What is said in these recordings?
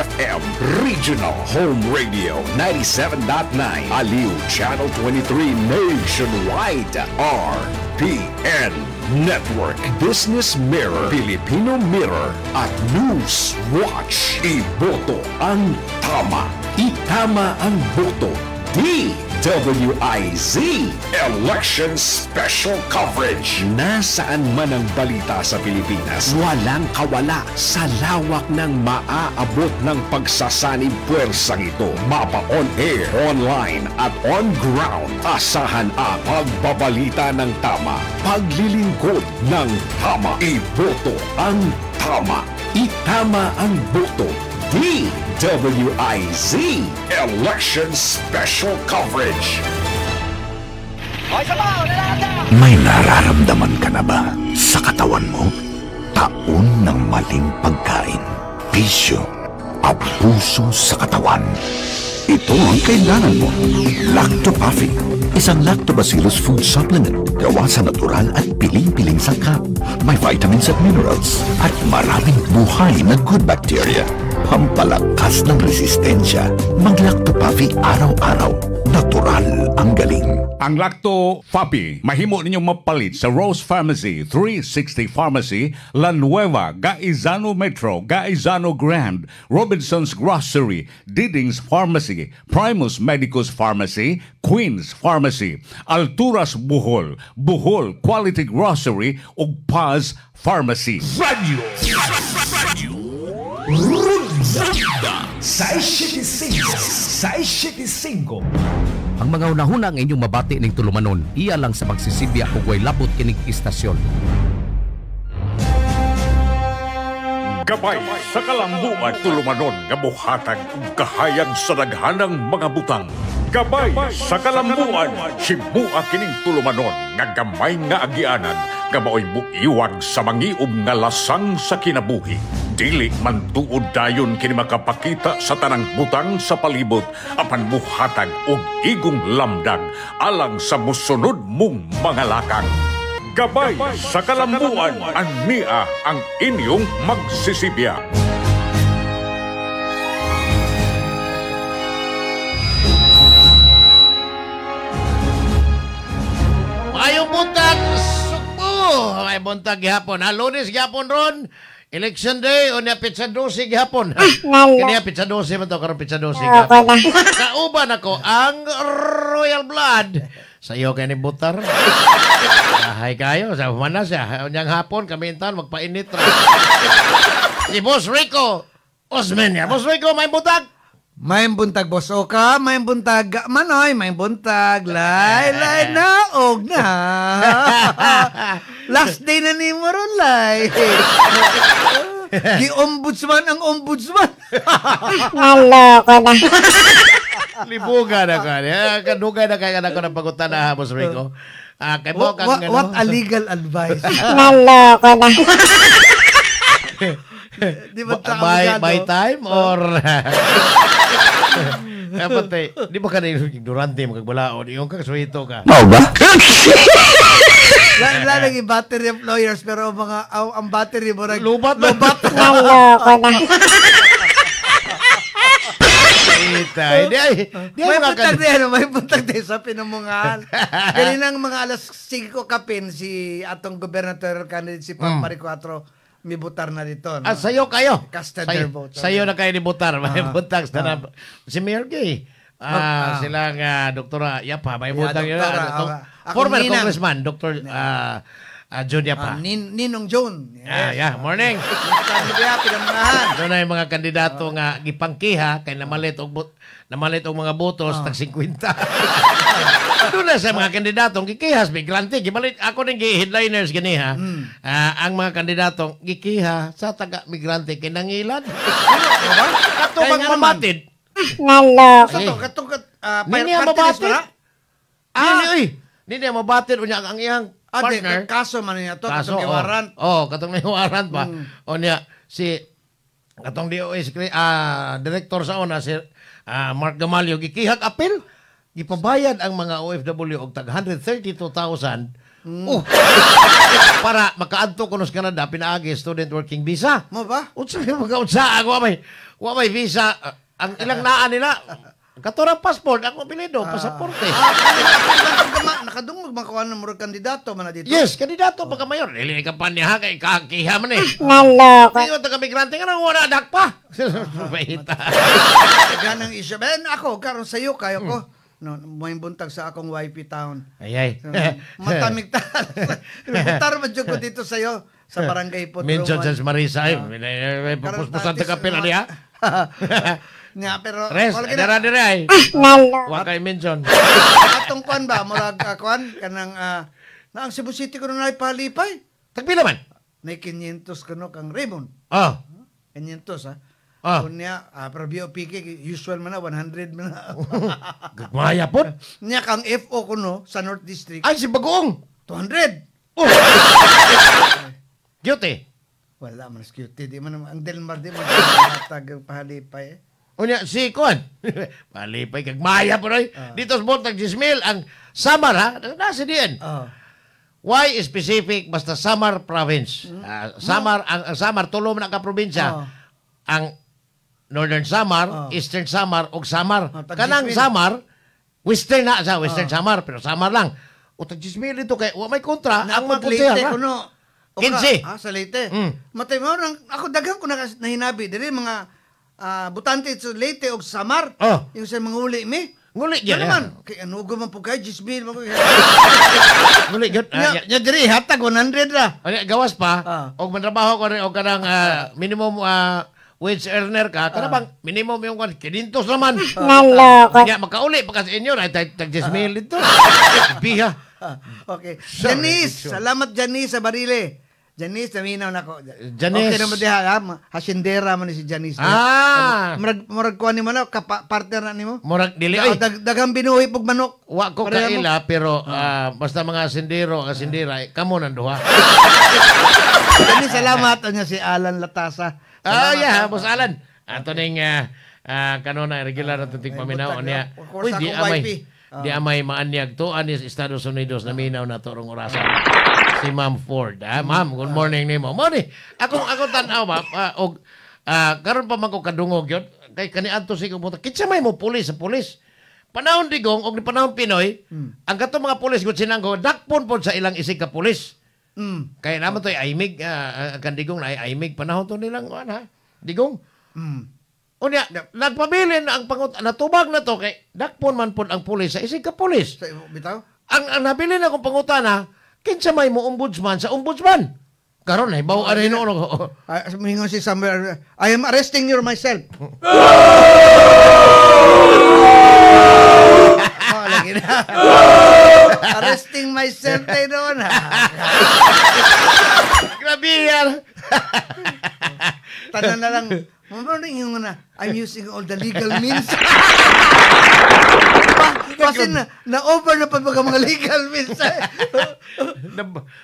FM, Regional Home Radio 97.9, Aliw Channel 23 nationwide, RPN Network, Business Mirror, Filipino Mirror, at News Watch. Iboto ang tama. Itama ang boto. DWIZ Election Special Coverage. Nasaan man ang balita sa Pilipinas, walang kawala sa lawak ng maaabot ng pagsasanib puwersang ito. Mapa on air, online at on ground. Asahan ang pagbabalita ng tama, paglilingkod ng tama. Iboto ang tama. Itama ang boto. DWIZ Election Special Coverage. May nararamdaman ka na ba sa katawan mo? Taon ng maling pagkain, bisyo, abuso sa katawan. Ito ang kailangan mo. Lactopaffi, isang lactobacillus food supplement gawa sa natural at piling-piling sangkap. May vitamins at minerals at maraming buhay na good bacteria. Pampalakas ng resistensya. Mag-Lactopaffi araw-araw. Natural ang galing. Ang Lactopaffi, mahimo ninyong mapalit sa Rose Pharmacy, 360 Pharmacy, La Nueva, Gaizano Metro, Gaizano Grand, Robinson's Grocery, Diding's Pharmacy, Primus Medicus Pharmacy, Queen's Pharmacy, Alturas Bohol, Bohol Quality Grocery, ug Paz Pharmacy. Radio. Sai 75. Ang mga unahuna ang inyong mabati ning tulumanon, iya lang sa pagsisibya ug way labot kining istasyon. Gabay sa kalambuan tulumanon nga buhatag ug kahayag sa daghanang mga butang. Gabay sa kalambuan himua kining tulumanon nga gamay nga agianan nga mao'y buiwag sa mangiog nga lasang sa kinabuhi. Dili man tuod dayon kini makapakita sa tanang butang sa palibot apan buhatag og igong lamdag alang sa musunod mong mga lakang. Gabay sa kalambuan ania ang inyong magsisibya. Mayong buntag sukmo, may buntag gihapon. Lunes gihapon ron. Election day o niya pizza 12 gihapon. Kaniya pizza 12 man to karon pizza 12 gihapon. Kauban ako ang Royal Blood. Sa iyo kay ni butar. Hay kayo sa humana siya. Unyang hapon kamintan magpainit. Si Boss Rico Osman ya. Boss Rico may butag. May buntag Boss Oka, may buntag Manoy, may buntag lay na og na. Last day na ni mo ron lay. Di ombudsman ang ombudsman. Naloko na. Libuga na ka. Kadugay na kaya na ko ng pagutan na Boss Rico. Kay mo kang what a legal advice. Naloko na. Di ba by time or dapat di ba ka na ignorante magkagbalaon yung kakasuhito ka Mao ba? Lalagi battery of lawyers pero ang battery mo lubat. Naloko na. May buntag din sa pinamungahal. Galinang mga alas 5 kapin si atong gubernatorial candidate si Pampari 4 may butar na dito. No? Sayo kayo. Casted their vote. Sayo na kayo ni butar. May buntag na si Mayor Gay. Silang Doktora Yapa. May butang yun. Former Congressman, Dr. John Yapa. Ninong John. Yes. Morning. Doon na yung mga kandidato nga gipangkiha kay namalit og mga botos tag 50. Doon na sa mga kandidatong gikihas migrante gibalit ako ning headliners ganiha. Ang mga kandidatong gikiha sa taga migrante kay nangilan. Katong mamatid. Naloko. Katong Nini mabatid. Nini mabatid unya ang iyang partner. Kaso man niya to, Kaso, katong iwaran. katong iwaran pa. O niya, katong DOS, director sa una, si Mark Gamalio, gikihag apel, gipabayad ang mga OFW og tag 132,000 para makaadto kuno sa Canada pinaagi student working visa. Mo ba? Unsa yung mga unsa ako may Wa may visa. Ang ilang naan nila, katurang passport, ang apelido, pasaporte. Nakadungog makuha ng murag kandidato man na dito. Yes, kandidato pagka mayor. Dili ka pa niya, kay kakiha man eh. Naloko na. Tingnan taga-migrante ka nang wala anak pa. Mahita. Ganang isyo. Ben, ako, karon sa'yo, kayo ko. No, may buntag sa akong YP town. Ayay. Matamig ta. Butar man ko dito sa'yo. Sa barangay po. Minsan sa Marisa, may pupuspusan ta kapila niya. Nga, pero... Res, dara-dara ay. Naloko. Wakay mention. Atong kwan ba? Murag kwan? Kanang... na ang Cebu City ko na naipalipay. Tagpila man? Na 500 ko no kang Raymond. Oh. 500 ha. Ah. Kunya, pero BOPK, usual man na, 100 man na. Gagmaya po. Niya kang FO ko no, sa North District. Ay, si Bagoong. 200. Oh. Guilty. Wala man, cute. Di man, ang Delmar, di man, tag pahalipay eh. Unya, si Kuan. Palipay, gagmaya po rin. Dito sa Bontag Gismil, ang Samar ha, nasa diyan. Why specific basta Samar province? Samar ang Samar tulo man ang kaprobinsya. Ang Northern Samar, Eastern Samar ug Samar. Kanang Samar Western na sa Western Samar pero Samar lang. O tag 10,000 ito kay wa may kontra ang Leyte magkontra. kuno. 15. Sa Leyte. Matay mo ako daghan ko nahinabi diri mga butante sa Leyte ug Samar. Yung sa mga uli mi. Nguli gyud. Naman kay ano go man po kay 10,000 man ko. Nguli gyud. Ya diri hatag 100 ra. Gawas pa og mantrabaho ko rin og kanang minimum wage earner ka kana bang minimum yung 500 naman. Naloko na. Kaya makauli pa kasi inyo na tag 10,000 dito. Biha. Okay. Janice, salamat Janice sa Barile. Janice, naminaw na ko. Janice. Okay naman diha, hasindera man ni si Janice. Murag kuha ni mo na, partner na ni mo. Murag dili ay. Dagang binuhi pag manok. Wa ko kaila pero basta mga sindero, sindira, kamo nang duha. Janice, salamat niya si Alan Latasa. Yeah, Boss Alan. Ato ning kanona regular na tutig paminaw niya. Uy, di amay maanyag to anis Estados Unidos na minaw na to rong orasan. Si Ma'am Ford. Ma'am, good morning nimo. Mo ni. Ako tan-aw ba og karon pa man ko kadungog yun. Kay kaniadto si ko kitsa may mo pulis sa pulis. Panahon digong og ni panahon Pinoy, ang kato mga pulis gud sinanggo dakpon pod sa ilang isig ka pulis. Kaya naman to'y aimig, kan digong na aimig panahon to nilang digong. Unya, nagpabilin ang natubag na to kay dakpon man pod ang pulis sa isig ka pulis. Bitaw? Ang nabilin akong pangutana, kinsa may mo ombudsman sa ombudsman. Karon ay bawo ano hinoon ko. Mingon si Samuel, I am arresting you myself. Lagi na. Arresting myself tayo doon. Grabe yan. Tanan na lang, yung I'm using all the legal means. Kasi na-over na pa mga legal means.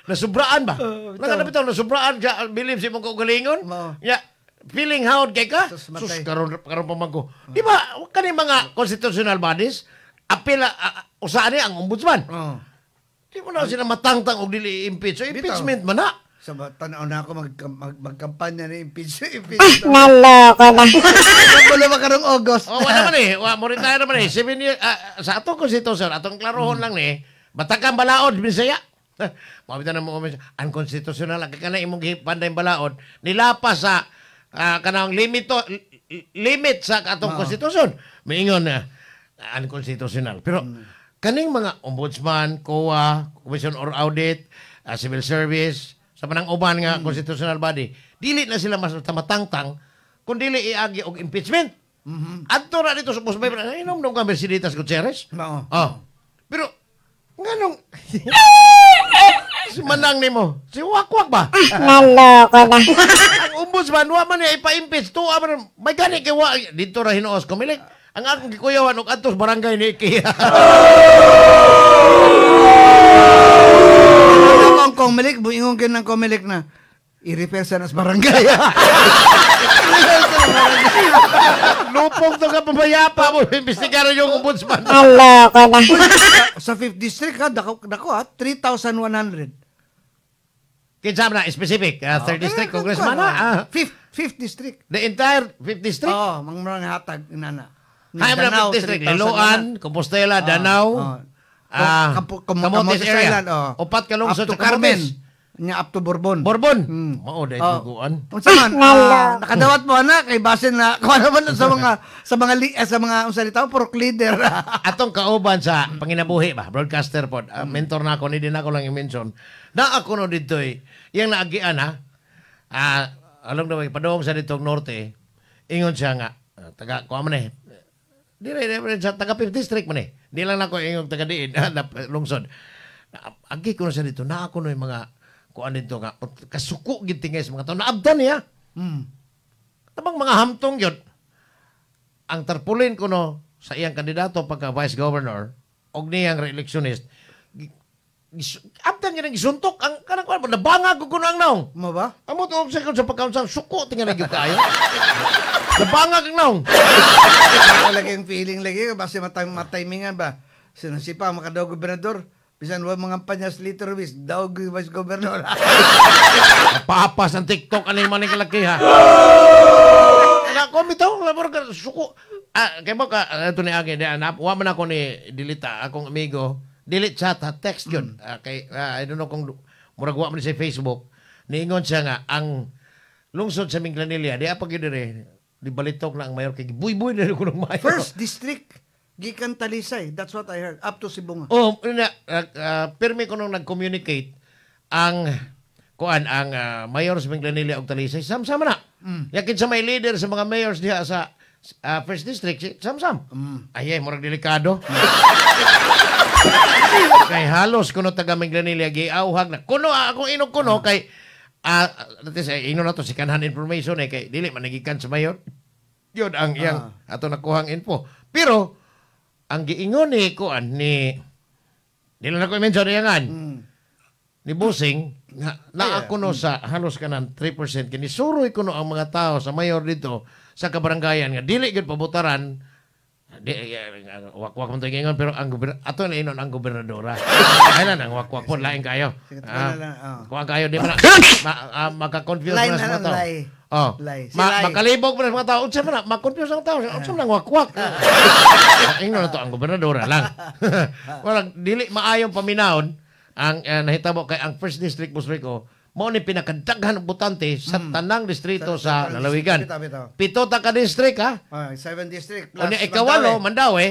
Nasubraan ba? Nakadapit ako, nasubraan siya. Believe si mong kaugalingon? Yeah. Feeling howd kay ka? Sus, karon pa man ko. Di ba, kani mga constitutional bodies, apela, usaan niya ang ombudsman. Di mo na sila matangtang o dili impeach. So, impeachment man na. So, tanaw na ako magkampanya na impeachment. Naloko na. Wala ba karong August? Wala man eh. Mo retire naman eh. 7 years, sa atong konstitusyon, atong klarohon lang eh, batakang balaod, Bisaya. Mabita na mo, unconstitutional. Kaya imong panday balaod, nilapas sa kanang limit sa atong konstitusyon. Maingon na, unconstitutional. Pero, kaning mga ombudsman, COA, Commission or Audit, Civil Service, sa panang uban nga constitutional body, dili na sila mas matangtang kung dili iagi og impeachment. Adto ra dito sa Pusbay, inom nung kami si Mercedes Gutierrez. Pero, nganong, si manang nimo, si Wakwak ba? Naloko na. Ang ombudsman, wa man niya ipa-impeach, tuwa man, may gani kay wa, dito ra hinuos kumilik. Ang akong gikuyawan og adto sa barangay ni Iki. Ang Comelec, buingon kayo ng Comelec na i-repair sa nas barangay. Lupong to ka pabayapa mo, imbestigaran yung ombudsman. Naloko na. Sa 5th District, dako 3,100. Kinsa man na specific, third district congressman na. Fifth district. The entire 5th district. Oo, mga hatag inana. Hay man na 5th district, Liloan, Compostela, Danau, Camotes area. Upat ka lungsod up to sa Camotes. Carmen. Nya up to Bourbon. Bourbon. Mao dai tuguan. Unsa man? Nakadawat mo na kay base na kuan naman sa mga unsa ditaw puro leader. Atong kauban sa panginabuhi ba, broadcaster pod. Mentor na ako ni din ako lang i-mention. Na ako no ditoy, yang naagian ha. Along the way padong sa ditong norte. Ingon siya nga taga ko man eh. Dire sa taga 5th district man eh. Di lang ako ingon taga diin lungsod. Agi ko na siya dito. Na ako no yung mga kuan dito nga kasuko gid tingay sa mga tao naabdan niya. Tabang mga hamtong yun. Ang tarpulin ko no sa iyang kandidato pagka vice governor og niyang re-electionist abdan niya nang gisuntok ang kanang kuan nabanga ko kuno ang naong. Mo ba? Amo to sa pagkaunsang suko tingnan gyud kayo. Nabanga kang naong. Lagi ang feeling lagi base matimingan ba. Sinasipa makadaw gobernador. Bisan wa mga panyas liter bis daw vice governor. Papas ang TikTok ano yung maning kalaki ha. Ako bitaw labor ka suko. Kay mo ka ito ni Agi wa man ako ni dilita akong amigo. Delete chat ha text yun. Kay I don't know kung murag wa man sa Facebook. Niingon siya nga ang lungsod sa Minglanilla di apa gyud dire di balitok na ang mayor kay buy-buy na ko ng mayor. First district gikan Talisay. That's what I heard. Up to Sibunga. Oh, pirmi ko nung nag-communicate ang mayor sa Minglanilla og Talisay, sam-sam na. Yakin sa may leader sa mga mayors diha sa first district, sam-sam. Ay, murag delikado. Kay halos kuno taga Minglanilla giauhag na. Kuno akong inog kuno kay ino na to si kanhan information kay dili man nagikan sa mayor. Yun ang iyang ato nakuhang info. Pero ang giingon ni kuan ni dili na ko i-mention yan ni Busing na ako no sa halos kanan 3% kini suroy kuno ang mga tao sa mayor dito sa kabaranggayan nga dili gyud pabutaran wakwak man to giingon pero ang ato na inon ang gobernadora ay lang ang wakwak po lain kayo kuan kayo di man maka-confuse na sa mga tao. Makalibog pa sa mga tao. Unsa man na, ma-confuse ang tao. Unsa man ang wakwak. Ingnon na to ang gobernadora lang. Walang dili maayong paminahon ang nahitabo kay ang first district Busrico mao ni pinakadaghan ng botante sa tanang distrito sa Lalawigan. Pito ta ka district ha. 7 district plus ikawalo Mandaue,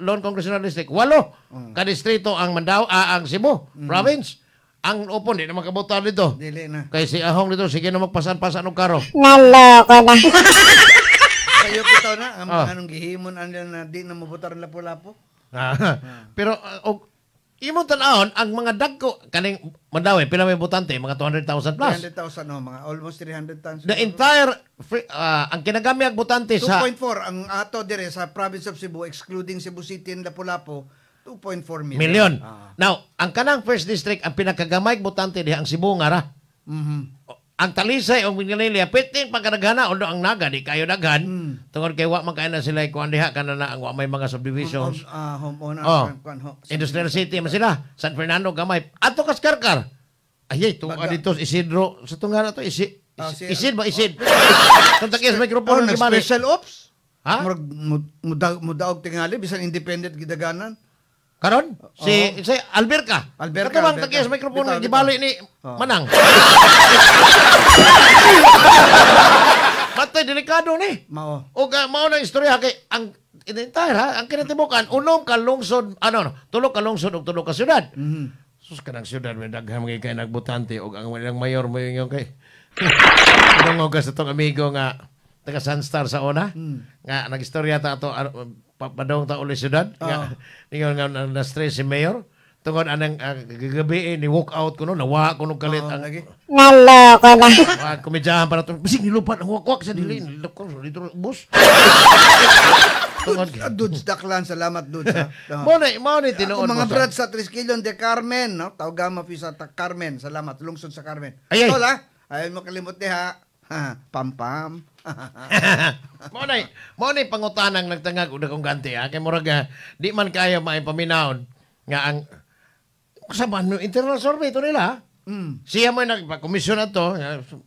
Lone Congressional District. 8 ka distrito ang Mandaue ang Cebu province. Ang upon, di na makabutan dito. Dili na. Kaya si Ahong dito, sige na magpasan-pasan ng karo. Naloko na. Kayo pitaw na, anong gihimon na di na mabutar ng lapo-lapo. Pero, imong tanahon, ang mga dagko, kaning Mandaue, pila may butante, mga 200,000 plus. 300,000, mga almost 300,000. The entire, ang kinagami ang butante sa... 2.4, ang ato dire sa province of Cebu, excluding Cebu City and Lapu-Lapu, 2.4 million. Million. Now, ang kanang first district, ang pinakagamay butante diha ang Cebu nga ra. Ang Talisay o Minglanilla, pitin pagkadaghana, although ang Naga, di kayo daghan, tungod kay wa man kayo na sila ikuan diha, kana na ang wa may mga subdivisions. Industrial City man sila. San Fernando, gamay. Ato kas Karkar. Ayay, tunga dito, Isidro. Sa tunga na to, Isid ba? Isid. Tuntakis, microphone. Nag-special ops? Ha? Mudaog tingali, bisan independent gidaganan. Karon si Alberca. Katabang tagias microphone di bali ni Manang. Matay delikado ni. Mao. O mao na istorya kay ang entire ang kinatibukan unong ka lungsod tulo ka lungsod ug tulo ka syudad. Sus kanang syudad may daghang mga kay nagbutante og ang ilang mayor mo yung kay. Anong ogas itong amigo nga taga Sunstar sa una nga nagistorya ta ato padong ta uli syudad nga ningon nga na stress si mayor tungod anang gagabi ni walk out kuno nawa kuno kalit ang Naloko na. komedyahan para to bisig nilupat ang wakwak sa dili niloko dito bus tungod Dudes Daklan, salamat Dudes. mo ni tinuod mga brad sa Triskelion de Carmen, no? Tawagama fi sa Carmen, salamat lungsod sa Carmen. Ay. Tola, ayaw mo kalimot ha. Pam. Mo na pangutanang nagtangag og dakong ganti kay murag di man kaya maipaminahon nga ang sa man internal survey to nila Siya mo nagpa-komisyon na to.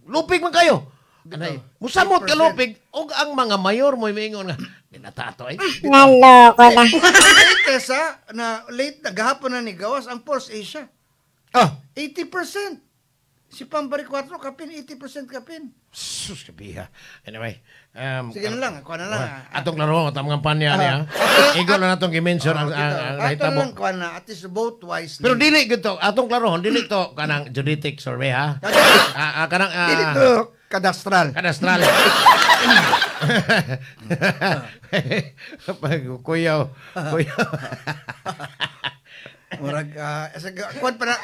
Lupig man kayo. Anay, musamot ka 8%. lupig. O ang mga mayor mo, mingon nga, binatato ay. Naloko na. Tesa, na late na gahapon na ni Gawas ang Force Asia. Ah, 80%. Si Pampari 4 kapin, 80% kapin. sus, kabiha. Anyway. Sige na lang, ako na lang. Atong laro, atong kampanya niya. Igo na natong i-mention ang Ato na nahitabo. lang, kuha na, at least vote wisely. Pero dili gito, atong klaro, dili to kanang genetic survey ha. Kanang Dito, kadastral. kadastral. Kuyaw. Murag, kuwan pa na.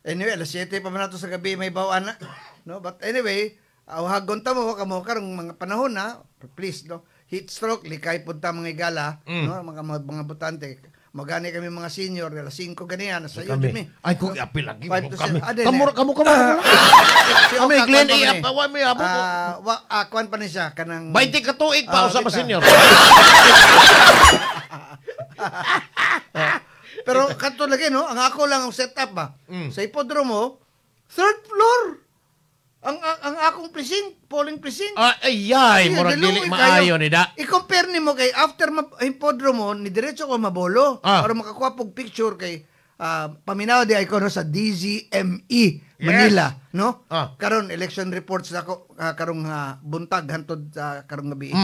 Anyway, alas 7 pa man nato sa gabi, may bawaan na. No? But anyway, hagon ta mo, kamo karong mga panahon na, please, no? Heat stroke, likay punta mga igala, no? Mga butante. Magani kami mga senior, alas 5 ganiyan, sa iyo, Kami. Jimmy. Ay, kung apil lagi mo 5 to kami. 7. Kamu. Kami, Glenn, iapawa mo yabo ko. Kuwan pa ni siya, kanang... 20 katuig pa, usa pa kita. senior. Pero kanto lagi, no? Ang ako lang ang setup ba? Sa hipodromo, third floor. Ang akong precinct, polling precinct. Ayay, murag dili maayo ni da. I-compare ni mo kay after hipodromo, ni diretso ko mabolo. Para makakuha pog picture kay paminaw di ay ko no, sa DZME Manila, no? Karon election reports ako karong buntag hantod sa karong gabi.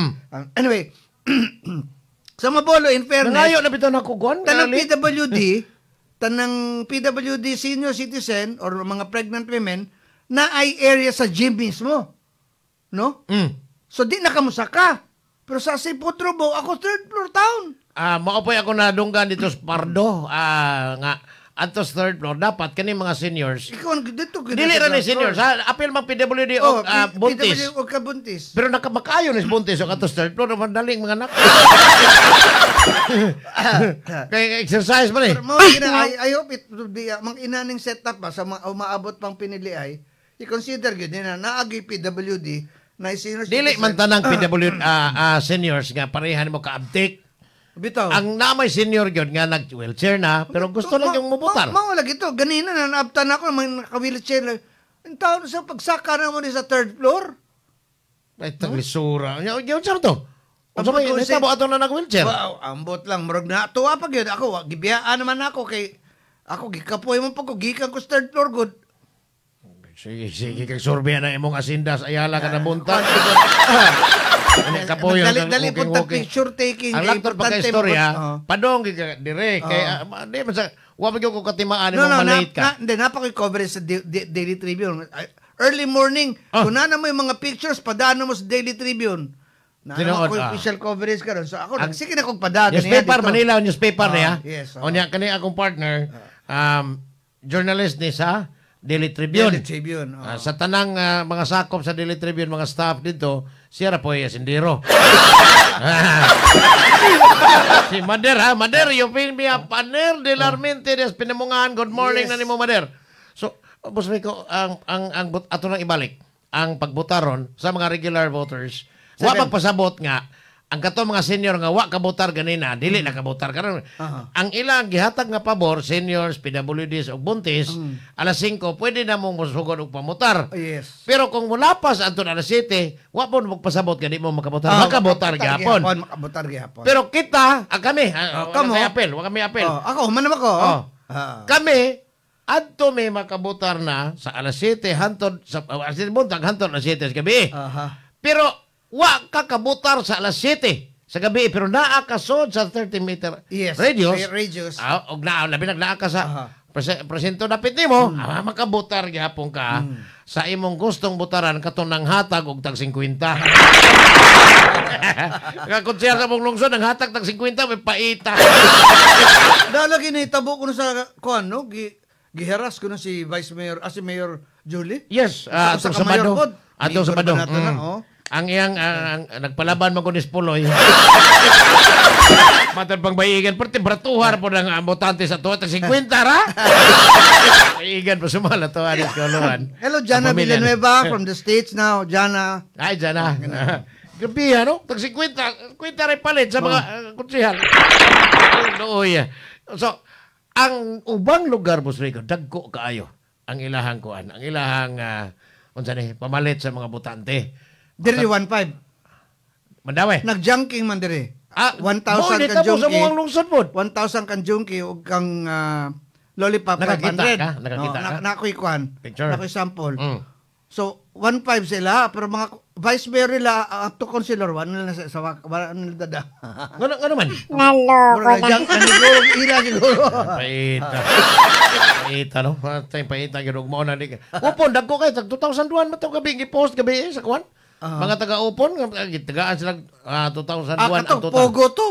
Anyway, sa mabolo in fairness, Nangayo na bitaw na kugon. tanang PWD senior citizen or mga pregnant women na ay area sa gym mismo. No? So di na kamusaka. Pero sa Sipodrobo, ako third floor town. Maupoy ako na dunggan dito sa Pardo. Nga, antos third floor. Dapat kani mga seniors. Ikaw dito. Dili ra ni seniors. Apil mag PWD o buntis. PWD o kabuntis. Pero nakamakayo ni buntis o katos third floor. Madaling mga anak. Kaya exercise man eh. Pero I hope it will be mang inaning setup ba sa umaabot pang pinili ay i-consider yun na naagi PWD na seniors. Dili man tanang PWD seniors nga parehan mo ka-uptake. Bitaw. Ang namay senior yun nga nag-wheelchair na pero gusto lang yung mubutar. Mawala gito. Ganina na naabtan ako ng naka-wheelchair. Ang taon sa pagsaka naman sa third floor. Ay, taglisura. Yun siya to. Kung sa may nitabo ato na nag-wheelchair. Wow, ambot lang. Marag na. Tuwa pa yun. Ako, gibiyaan naman ako kay... Ako, gikapoy mo pa ko. Gikan ko third floor good. Sige, kag sorbe na imong asindas. Ayala ka na buntag. Dali punta picture taking. Ang laktor pa kay istorya, padong dire. Kaya, di man sa... Huwag ko katimaan mo malate ka. Hindi, napakoy coverage sa Daily Tribune. Early morning, kung na mo yung mga pictures, padaan mo sa Daily Tribune. Na ako official coverage ka ron. So ako, nagsige na kong padagan. Newspaper, Manila, newspaper niya. Yes. O niya, kani akong partner, journalist ni sa Daily Tribune. Daily Tribune. Sa tanang mga sakop sa Daily Tribune, mga staff dito, siya ra po yung sindiro. Si Mader, ha? Mader, you feel me? Paner de Larmente des Pinamungan. Good morning na ni mo, Mader. So, Boss Rico, ato nang ibalik ang pagbutaron sa mga regular voters. Wa pagpasabot nga ang kato mga senior nga wa kabotar ganina, dili na kabotar karon. Ang ilang gihatag nga pabor seniors, PWDs ug buntis, alas 5 pwede na mong musugod og pamutar. Yes. Pero kung mulapas adto alas 7, wa po magpasabot gani mo makabotar. Makabotar gyapon. Makabotar gyapon. Pero kita, kami, kamo apel, wa kami apel. Ako, manam ako. Kami adto may makabotar na sa alas 7 hantod sa buntag hantod alas 7 sa gabi. Pero wa ka kabutar sa alas 7 sa gabi pero naa ka sod sa 30-meter radius. Og labi naa ka sa presento dapit nimo, makabutar gyapon ka sa imong gustong butaran katong nang hatag og tag 50. Kakonsyal sa mong lungsod ang hatag tag 50 may paita. Dalagi ni tabo ko sa kuan no, giheras ko na si Vice Mayor, si Mayor Julie. Yes, atong Sabado. Atong Sabado. Ang iyang nagpalaban mo ko ni Spuloy. Matod pang bayigan, pero temperatuhar po ng botante sa tuwa. 50 ra? Bayigan po sumala to. Hello, Jana Villanueva from the States now. Jana. Ay, Jana. Gabi, ano? Tag 50 rin palit sa mga kutsihal. So, ang ubang lugar, Boss Rico, dagko kaayo. ang ilahang kuan, ang ilahang unsa ni pamalit sa mga butante. Diri 1.5. Mandawi. Nagjunking man diri. 1,000 ka kan sa junkie. mga lungsod pod. 1,000 kan junkie ug kang lollipop Nakakita 500. ka? Nakakita ka? Nakoy kuan. Picture. Nakoy sample. Mm. So 1.5 sila pero mga vice mayor nila up to councilor wala na sa wala na dada. Ngano man? Naloko na. Junk siguro ila siguro. Paita. Paita no. Patay paita gyud mo na di. Upon dagko kay tag 2002 man to gabi gi-post gabi sa kuan. Mga taga-upon tagaan sila 2001 ang Katong total. pogo to.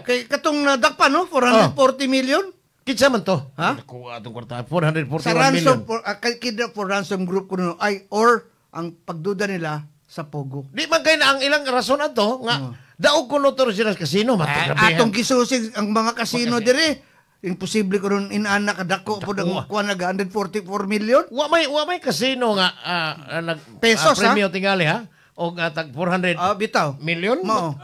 Kay katong nadakpan no 440 million. Kitsa man to? Ha? Kuha atong kwarta 441 Sa ransom million. for ransom group kuno ay or ang pagduda nila sa pogo. Di man kay na ang ilang rason ato nga daog kuno to sila sa kasino Atong gisusig ang mga kasino dire. Imposible ko ron inana kadako po ang kuha nag 144 million. Wa may kasino nga nag Pesos, premyo tingali ha o tag 400 Bitaw. million. Mao.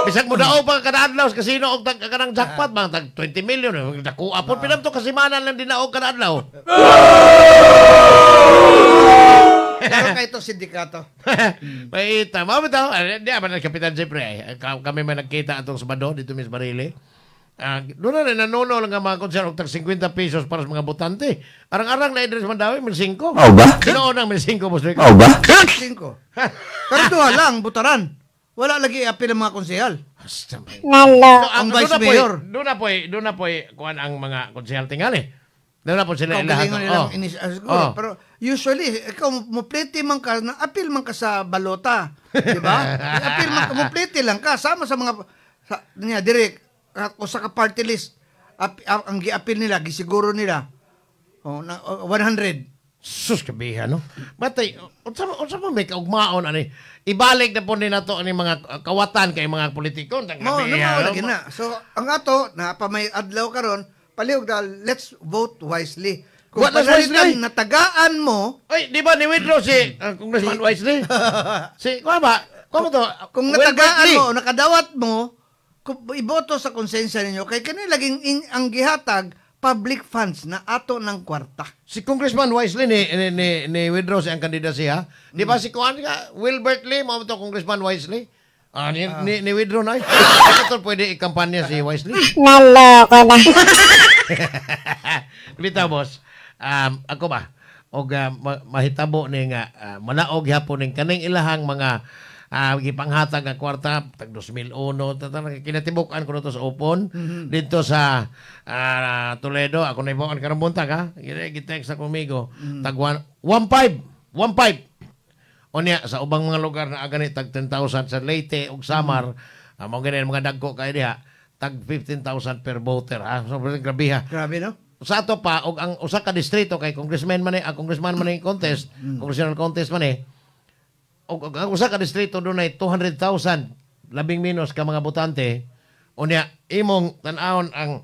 Bisag mo daog pa kada adlaw sa kasino og tag kanang jackpot bang tag 20 million dako apon pinam to kasimanan lang dinaog kada adlaw. Pero kay to sindikato. Paita, mao bitaw, di man kapitan siyempre kami man nagkita atong Sabado dito Miss Barili. Doon na nanuno lang ang mga konser og tag 50 pesos para sa mga botante. Arang-arang na idres Mandawi, 1,500. Oh ba? Sino nang 1,500 boss Rico? Oh ba? 5. Pero duha lang butaran. Wala lagi apil ang mga konsehal. Naloko. Ang vice mayor. Doon na po kuan ang mga konsehal tingali. Doon na po sila Kaugalingon nilang Oh. siguro. Pero usually, ikaw muplete man ka, na-appeal man ka sa balota. Di ba? Appeal man ka, muplete lang ka. Sama sa mga, niya, direct, o sa ka-party list, ang gi-appeal nila, gisiguro nila, 100. Sus kabiha, no? Batay, unsa pa may kaugmaon, ani? Ibalik na po nila to ani mga kawatan kay mga politikon. Lagi na. So, ang ato, pa may adlaw karon palihog dahil, let's vote wisely. Kung What was wisely? natagaan mo, Ay, di ba ni-withdraw si Congressman Wisely? Kuha ba? Kuha mo to? kung natagaan mo, nakadawat mo, kung iboto sa konsensya ninyo, kay kanila laging ang gihatag, public funds na ato ng kwarta. Si Congressman Wisely ni withdraw siya ang kandidasya. Di ba si Kuan ka? Wilbert Lee, mo to Congressman Wisely? Ni withdraw na. Ito pwede ikampanya si Wisely. Naloko na. Bitaw, boss. Ako ba? Og mahitabo ni nga manaog hapon ning kaning ilahang mga gipanghatag nga kwarta tag 2001 kinatibukan ko to sa upon dito sa Toledo ako na ibon karon buntag ha gitext sa kumigo tag 1.5 unya sa ubang mga lugar na agani tag 10,000 sa Leyte ug Samar mao gani mga dagko kay diha tag 15,000 per voter ha so grabe ha. Grabe, no? Sa ato pa og ang usa ka distrito kay congressman man ni contest congressional contest man og ang usa ka distrito dunay 200,000 labing minus ka mga botante unya imong tan-awon ang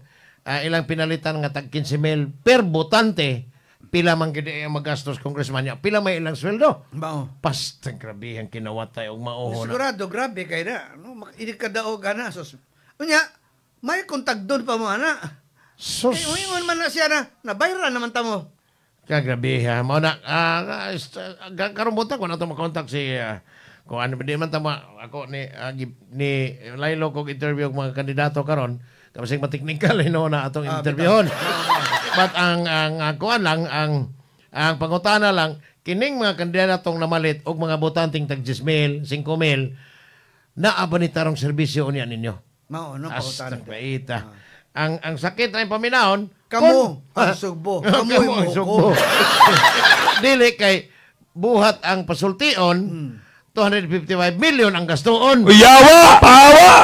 ilang pinalitan nga tag 15,000 per botante pila man gid ang magastos congressman niya pila may ilang sweldo pastang grabe ang kinawatay og mauho na sigurado grabe kay na no ini kadaog ana sos unya may kontag doon pa mo ana sus uingon man na siya na nabayran naman ta mo. Kagabi ha. Mao na karon buntag ko na to makontak si kung ano di man tama ako ni Lailo kog interview og mga kandidato karon kasi mateknikal na atong interviewon. But ang kuan lang ang pangutana lang kining mga kandidatong namalit og mga botanteng tag 10,000, 5,000 naa ba ni tarong serbisyo unya ninyo? Mao no pangutana. Ang sakit na paminahon Kamu ang sugbo. Kamu ang sugbo. Dili kay buhat ang pasultion 255 million ang gastuon. Yawa! Pawa!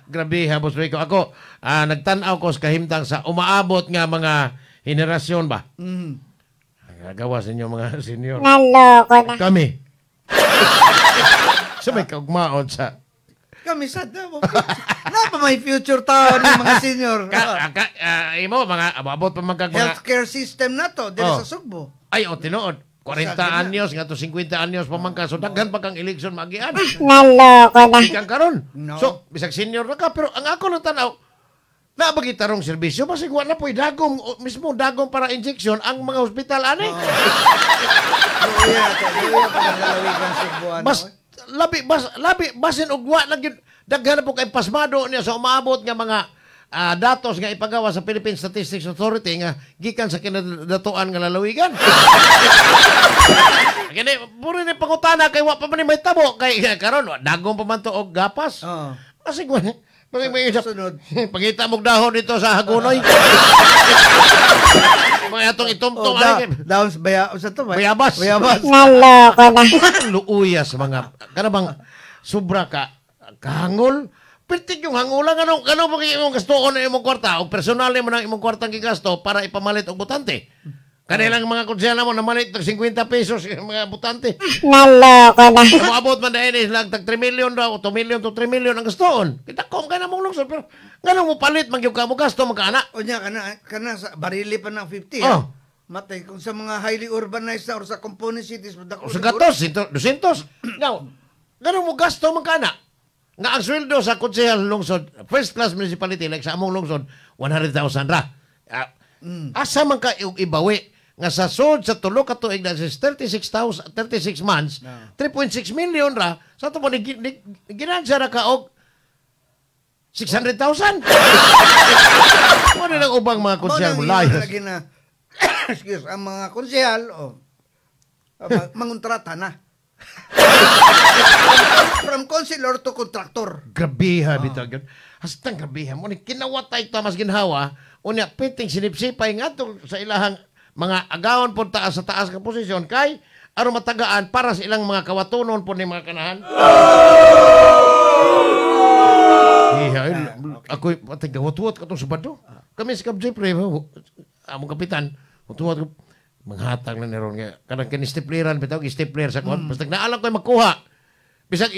Grabe ha, Boss Rico. Ako, nagtanaw ko sa kahimtang sa umaabot nga mga henerasyon ba? Gagawa sa inyo mga senior. Naloko na. Kami. So may kaugmaon sa kami sad na mo. Na pa may future tao ng mga senior. Imo mga abot pa mga healthcare system na to dili sa Sugbo. Ay tinuod. 40 anyos nga to 50 anyos pa man ka so daghan pa kang election magian. Naloko na. Ikan karon. So bisag senior na ka pero ang ako lang tanaw Nabagita rong serbisyo, basig wala po dagong, mismo dagong para injection ang mga hospital, ani. Luya pa ng lalawigan Cebuano. Labi, basin ugwa, daghan po kay pasmado niya sa umabot nga mga datos nga ipagawa sa Philippine Statistics Authority nga gikan sa kinadatuan nga lalawigan. Kini puro ni pangutana kay wa pa man may tabo kay karon dagong pa man to og gapas. Basig Sunod. Pangita mong dahon dito sa Hagunoy. Mga itong itumtong. Dahon sa bayabas. Naloko na. Luuyas mga, kanabang sobra ka, kahangol. Pitik yung hangulan, ano ba kayo imong gastoon na imong kwarta? O personal mo ng imong kwartang gigasto para ipamalit og butante? Kanilang mga konsyala mo namalit ng 50 pesos yung mga butante. Naloko na. Abot man dahil lang tag 3 million daw, 2 million to 3 million ang gastoon. Kita kung ka na mong lungsod, pero ganun mo palit, magyug ka mo gasto, magkaanak. O niya, kana sa barili pa ng 50, Oh. Matay, kung sa mga highly urbanized or sa component cities, O sa gatos, 200. Now, ganun mo gasto, magkaanak. Nga ang sweldo sa konsehal lungsod, first class municipality, like sa among lungsod, 100,000 ra. Asa man ka ibawi? Nga sa sod sa tulo ka tuig na 36 months, 3.6 million ra, sa ito mo, ginansya ra ka og 600,000. Ano lang ubang mga konsyal mo, layas. Excuse, ang mga konsyal, mangontrata na. From consular to contractor. Grabiha, bitaw. Hastang grabiha mo. Kinawatay ito, mas ginhawa, unya, piting sinipsipay nga ito sa ilahang mga agawan po taas sa taas ka posisyon kay aron matagaan para sa ilang mga kawatunon po ni mga kanahan. Ako patay gawat-wat katong subado. Kami sa Cab Jeffrey, among kapitan, hutuwat ko manghatag na niron nga kanang kinistipliran bitaw istipler sa kuan basta naalam ko magkuha. Bisag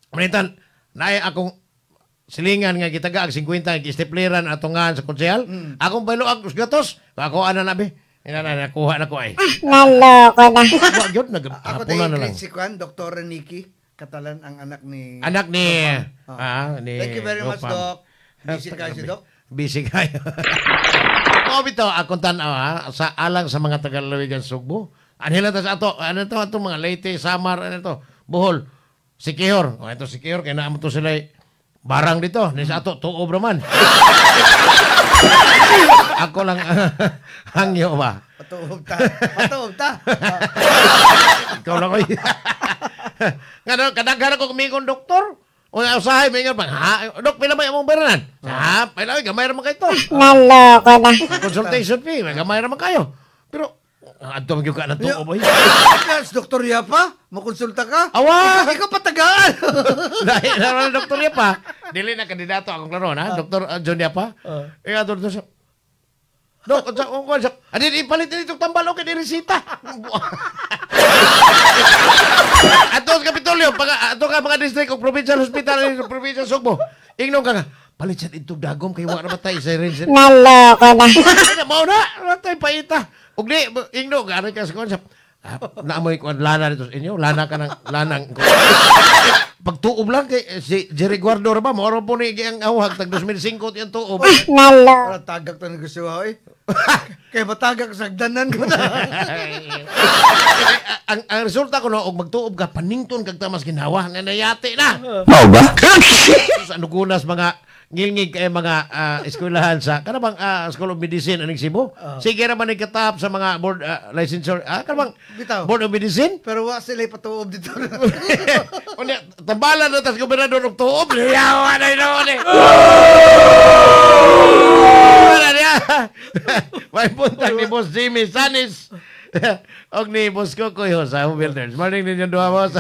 manitan naay akong silingan nga gitaga ang 50 gistipliran atongan sa konsehal. Akong baylo ang gatos. Ako ana na be. Nakuha na ko ay. Naloko na. Wag yun, Ako naghapunan na lang. si Kwan, Dr. Nikki Catalan, ang anak ni... ni Thank you very much, Doc. Busy kayo si Doc? Busy kayo. Bito, akong tanaw sa alang sa mga Tagalawigan Sugbo. Anila ta sa ato, ano to mga Leyte, Samar, ano to, Bohol, Siquijor. O ito Siquijor, kaya naman to sila barang dito. Ni sa ato, tuob naman. Ako lang hangyo ba? Patuob ta. Ikaw lang ko. Kadaghan ako kumikong doktor. O usahay, may nga bang, Dok, pila may among beranan? Pila, gamay naman kayo to. Naloko na. Consultation fee, may gamay naman kayo. Pero, ato magyug ka na to, boy. Dr. Yapa, makonsulta ka? Awa! Ikaw patagaan. Dahil naman Dr. Yapa, dili na kandidato akong klaro na, Dr. John Yapa. Ika, Dr. siya. Dok, adin ipalit din itong tambal o kanirisita. Ato sa Kapitolyo, ato ka mga district o provincial hospital, provincial Sugbo. Ingnon ka nga, palit siya itong dagom kay wala matay sa rin. Naloko na. Mao na, matay paita. Ug di, ingno, gano'n ka sa konsep. Naamoy ko lana dito sa inyo, lana ka ng lanang. Pagtuob lang kay si Jerry Guardor ba, moro po ni ang awag, tag 2005 yung tuob. Nalo. Wala tagak to gusto ko eh. Kaya matagak sa agdanan ko na. ang resulta ko no, og magtuob ka, panington kag tamas ginawa, nanayate na. Mao ba? Sa nugunas mga ngilngig kay mga eskwelahan sa kanabang School of Medicine aning Cebu. Sige ra man ikatap sa mga board licensure kanabang Board of Medicine. Pero wa sila patuob dito. Unya tambalan na tas gobernador og tuob. Yawa na ino ni. Wala niya. May puntang ni Boss Jimmy Sanis. Og ni Boss Kokoy sa Home Builders. Morning ninyo duha, boss.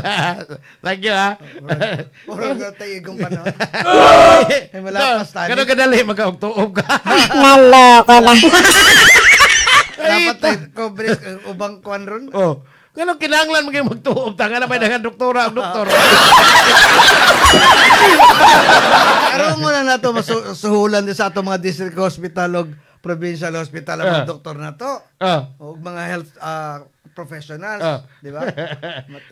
Thank you, ha. Puro ka tayo igong panahon. Ay malapas tani. Kano kadali magkaugtuob ka? Naloko na. Dapat tayo coverage ubang kwan ron. Oh. Kano kinahanglan maging magtuob ta? Nga na may dagan doktora ang doktor. Karoon muna na ito masuhulan din sa ato mga district hospital o provincial hospital ang mga doktor na to. O mga health professionals. Di ba?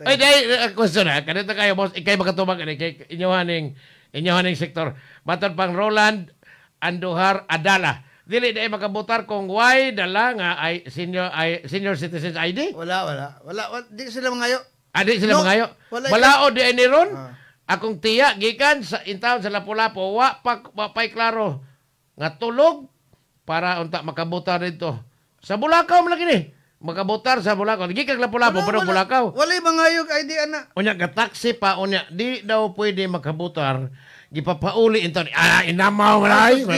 Ay, dahil, question ha. Kanito kayo, boss. Ikay makatubag. Inyohaning sektor. Matod pang Roland Andujar Adala. Dili na makabutar kung why dala nga ay senior citizens ID? Wala. Di sila mangayo. Di sila mangayo. Wala o di ay ni ron. Akong tiya gikan sa intawon sa Lapu-Lapu wa pay klaro nga tulog para unta makabutar dito. Sa Bulacau man lagi ni. Makabutar sa Bulacau. Gikan Lapu-Lapu pero Bulacau. Wala mangayo ID ana. Unya ka taxi pa unya di daw pwede makabutar. Gipapauli ito. Inamaw malay.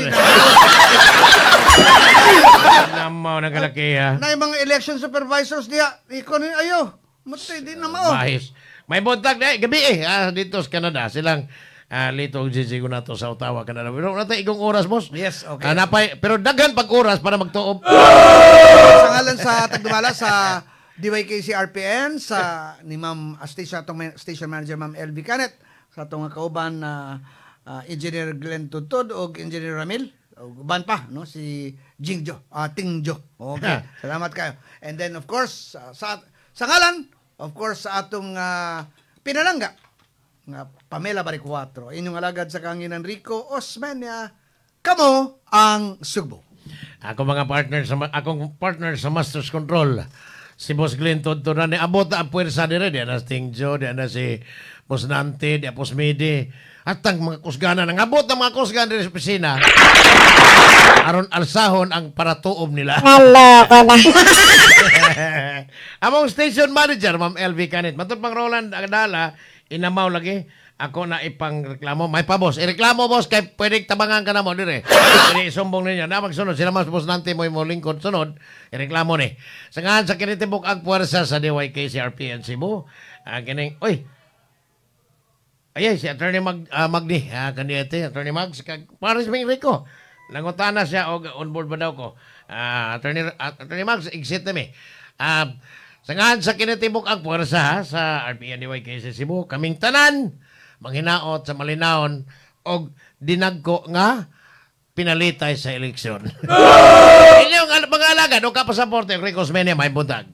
Inamaw na kalaki ha. Na mga election supervisors diya. Ikaw ni ayo. Matay di na mao. Mahis. May buntag na gabi dito sa Canada. Silang litong sisigo na to sa Ottawa, Canada. Pero natin igong oras, boss. Yes, okay. Pero daghan pag oras para magtuob. Sa ngalan sa Tagdumala sa DYKC RPN sa ni Ma'am Station Manager Ma'am LV Canet sa atong kauban na Engineer Glenn Tutod o Engineer Ramil o ban pa no si Jingjo Tingjo. Okay. Salamat kayo. And then of course sa ngalan of course sa atong pinalangga nga Pamela Baricuatro inyong alagad sa kanginan Rico Osmeña kamo ang Sugbo. Akong partner sa Masters Control si Boss Glenn Tutod na ni abot ang puwersa dire di na Tingjo di na si Boss Nante di Boss Midi at ang mga kusgana nang abot ang mga kusgana sa opisina aron alsahon ang paratuob nila. Naloko na. Among station manager, Ma'am LV Canet. Matod pang Roland Agdala, inamaw lagi. Ako na ipang reklamo. May pa, boss. Ireklamo, boss, kay pwede tabangan ka na mo. Dire. Pwede isumbong ninyo. Na magsunod. Sila mas boss nante mo yung lingkod. Sunod. Ireklamo ni. Sa ngahan sa kinitibok ang puwersa sa DYKC RPN Cebu. Kining, oy, ayay, si Attorney Magni. Kaniyete, Attorney Mags. Paris Ming Rico. Nangutana siya o on board ba daw ko. Attorney Mags, exit na mi. Sa ngahan sa kinitibok ang puwersa sa RPN DYKC Cebu. Kaming tanan, manghinaot sa malinaon o dinagko nga pinalitay sa eleksyon. Inyong mga alagad o kapasaporte, Rico Osmeña, may buntag.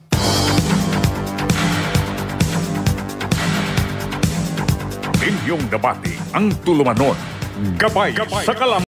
Inyong debate ang tulumanon. Gabay sa kalam.